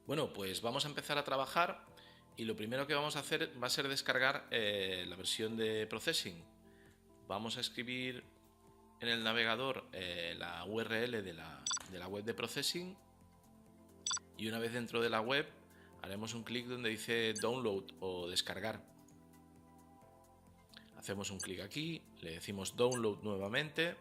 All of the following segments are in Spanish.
Bueno, pues vamos a empezar a trabajar y lo primero que vamos a hacer va a ser descargar la versión de Processing. Vamos a escribir en el navegador la URL de la web de Processing y una vez dentro de la web haremos un clic donde dice Download o descargar. Hacemos un clic aquí, le decimos Download nuevamente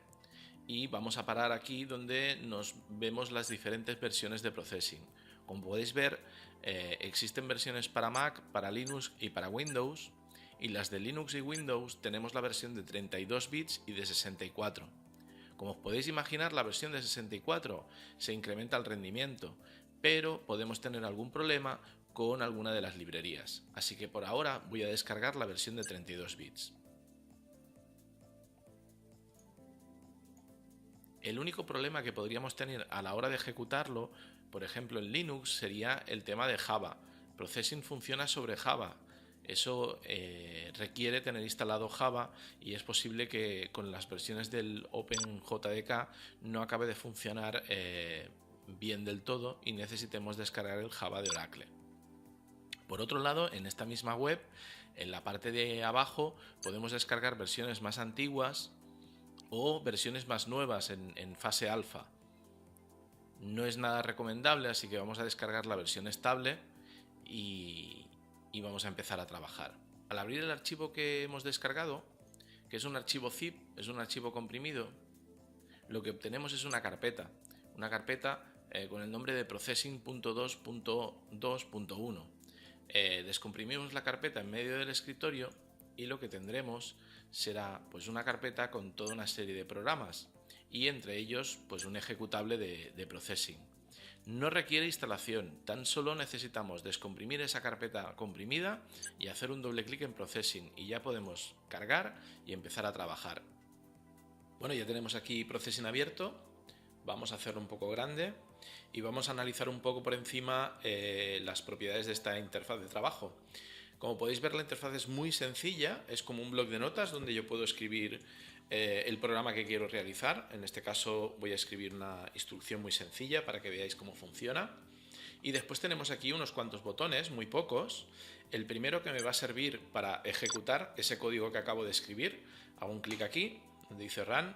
y vamos a parar aquí donde nos vemos las diferentes versiones de Processing. Como podéis ver, existen versiones para Mac, para Linux y para Windows, y las de Linux y Windows tenemos la versión de 32 bits y de 64. Como os podéis imaginar, la versión de 64 se incrementa el rendimiento, pero podemos tener algún problema con alguna de las librerías. Así que por ahora voy a descargar la versión de 32 bits. El único problema que podríamos tener a la hora de ejecutarlo, por ejemplo en Linux, sería el tema de Java. Processing funciona sobre Java. Eso requiere tener instalado Java y es posible que con las versiones del OpenJDK no acabe de funcionar bien del todo y necesitemos descargar el Java de Oracle. Por otro lado, en esta misma web, en la parte de abajo, podemos descargar versiones más antiguas o versiones más nuevas en fase alfa. No es nada recomendable, así que vamos a descargar la versión estable y vamos a empezar a trabajar. Al abrir el archivo que hemos descargado, que es un archivo zip, es un archivo comprimido, lo que obtenemos es una carpeta con el nombre de processing.2.2.1. Descomprimimos la carpeta en medio del escritorio y lo que tendremos será pues una carpeta con toda una serie de programas y entre ellos pues un ejecutable de Processing. No requiere instalación, tan solo necesitamos descomprimir esa carpeta comprimida y hacer un doble clic en Processing y ya podemos cargar y empezar a trabajar. Bueno, ya tenemos aquí Processing abierto, vamos a hacerlo un poco grande y vamos a analizar un poco por encima las propiedades de esta interfaz de trabajo. Como podéis ver, la interfaz es muy sencilla, es como un bloc de notas donde yo puedo escribir el programa que quiero realizar. En este caso voy a escribir una instrucción muy sencilla para que veáis cómo funciona. Y después tenemos aquí unos cuantos botones, muy pocos. El primero que me va a servir para ejecutar ese código que acabo de escribir. Hago un clic aquí, donde dice Run,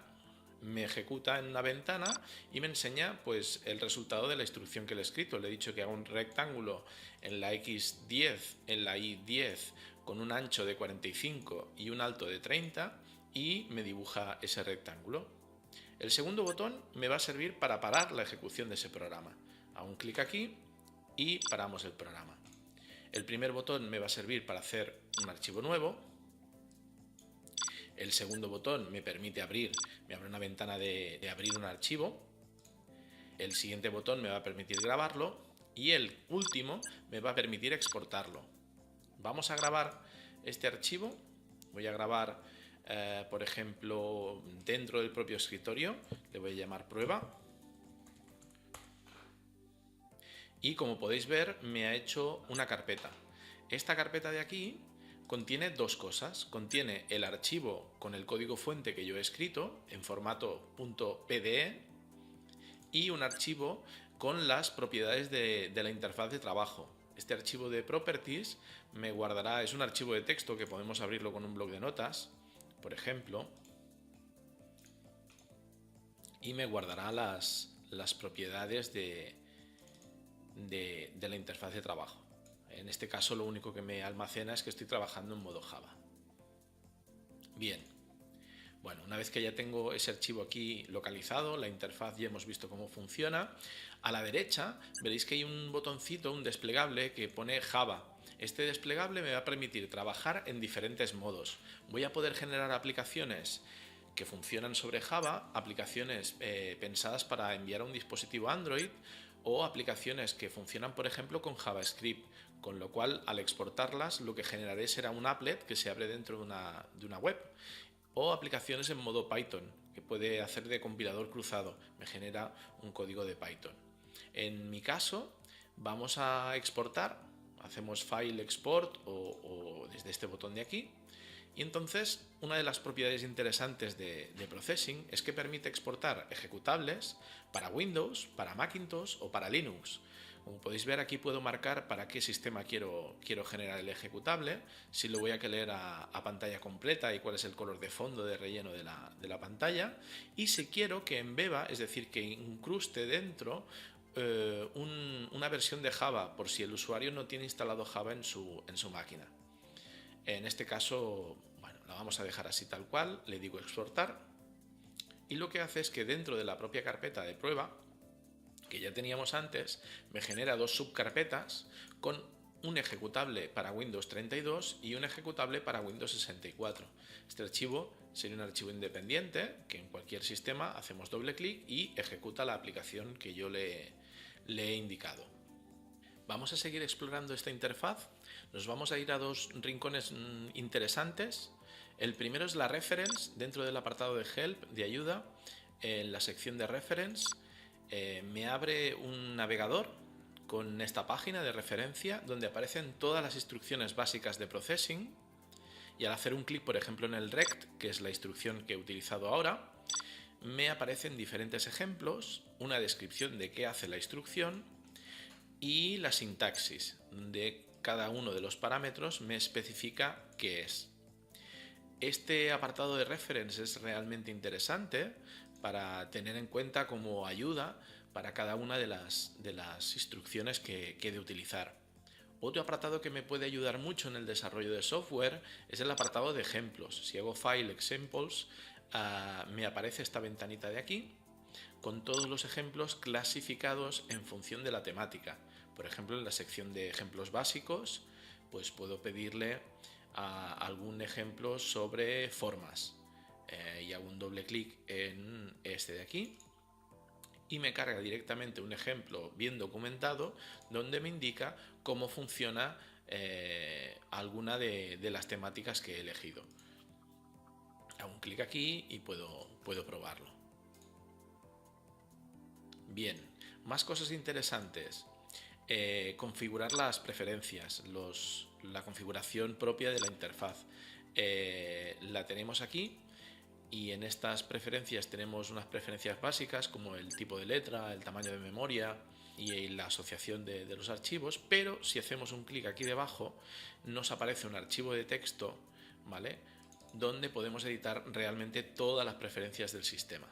me ejecuta en una ventana y me enseña pues el resultado de la instrucción que le he escrito. Le he dicho que haga un rectángulo en la X10, en la Y10 con un ancho de 45 y un alto de 30 y me dibuja ese rectángulo. El segundo botón me va a servir para parar la ejecución de ese programa. Hago un clic aquí y paramos el programa. El primer botón me va a servir para hacer un archivo nuevo. El segundo botón me permite me abre una ventana de abrir un archivo. El siguiente botón me va a permitir grabarlo y el último me va a permitir exportarlo. Vamos a grabar este archivo. Voy a grabar, por ejemplo, dentro del propio escritorio. Le voy a llamar prueba. Y como podéis ver, me ha hecho una carpeta. Esta carpeta de aquí contiene dos cosas. Contiene el archivo con el código fuente que yo he escrito en formato .pde y un archivo con las propiedades de la interfaz de trabajo. Este archivo de properties me guardará, es un archivo de texto que podemos abrirlo con un bloc de notas, por ejemplo, y me guardará las propiedades de la interfaz de trabajo. En este caso lo único que me almacena es que estoy trabajando en modo Java. Bien, bueno, una vez que ya tengo ese archivo aquí localizado, la interfaz ya hemos visto cómo funciona, a la derecha veréis que hay un botoncito, un desplegable que pone Java. Este desplegable me va a permitir trabajar en diferentes modos. Voy a poder generar aplicaciones que funcionan sobre Java, aplicaciones pensadas para enviar a un dispositivo Android o aplicaciones que funcionan, por ejemplo, con JavaScript, con lo cual al exportarlas lo que generaré será un applet que se abre dentro de una web, o aplicaciones en modo Python, que puede hacer de compilador cruzado, me genera un código de Python. En mi caso, vamos a exportar, hacemos File Export o desde este botón de aquí. Y entonces, una de las propiedades interesantes de Processing es que permite exportar ejecutables para Windows, para Macintosh o para Linux. Como podéis ver, aquí puedo marcar para qué sistema quiero generar el ejecutable, si lo voy a querer a pantalla completa y cuál es el color de fondo de relleno de la pantalla, y si quiero que embeba, es decir, que incruste dentro una versión de Java por si el usuario no tiene instalado Java en su máquina. En este caso, bueno, la vamos a dejar así tal cual, le digo exportar, y lo que hace es que dentro de la propia carpeta de prueba que ya teníamos antes, me genera dos subcarpetas con un ejecutable para Windows 32 y un ejecutable para Windows 64. Este archivo sería un archivo independiente que en cualquier sistema hacemos doble clic y ejecuta la aplicación que yo le he indicado. Vamos a seguir explorando esta interfaz. Nos vamos a ir a dos rincones interesantes. El primero es la reference dentro del apartado de help, de ayuda. En la sección de reference me abre un navegador con esta página de referencia donde aparecen todas las instrucciones básicas de processing, y al hacer un clic, por ejemplo, en el rect, que es la instrucción que he utilizado ahora, me aparecen diferentes ejemplos, una descripción de qué hace la instrucción y la sintaxis de cada uno de los parámetros me especifica qué es. Este apartado de reference es realmente interesante para tener en cuenta como ayuda para cada una de las instrucciones que he de utilizar. Otro apartado que me puede ayudar mucho en el desarrollo de software es el apartado de ejemplos. Si hago File Examples, me aparece esta ventanita de aquí con todos los ejemplos clasificados en función de la temática. Por ejemplo, en la sección de ejemplos básicos, pues puedo pedirle algún ejemplo sobre formas. Y hago un doble clic en este de aquí y me carga directamente un ejemplo bien documentado donde me indica cómo funciona alguna de las temáticas que he elegido. Hago un clic aquí y puedo probarlo. Bien, más cosas interesantes. Configurar las preferencias, la configuración propia de la interfaz. La tenemos aquí. Y en estas preferencias tenemos unas preferencias básicas como el tipo de letra, el tamaño de memoria y la asociación de los archivos, pero si hacemos un clic aquí debajo nos aparece un archivo de texto, ¿vale?, donde podemos editar realmente todas las preferencias del sistema.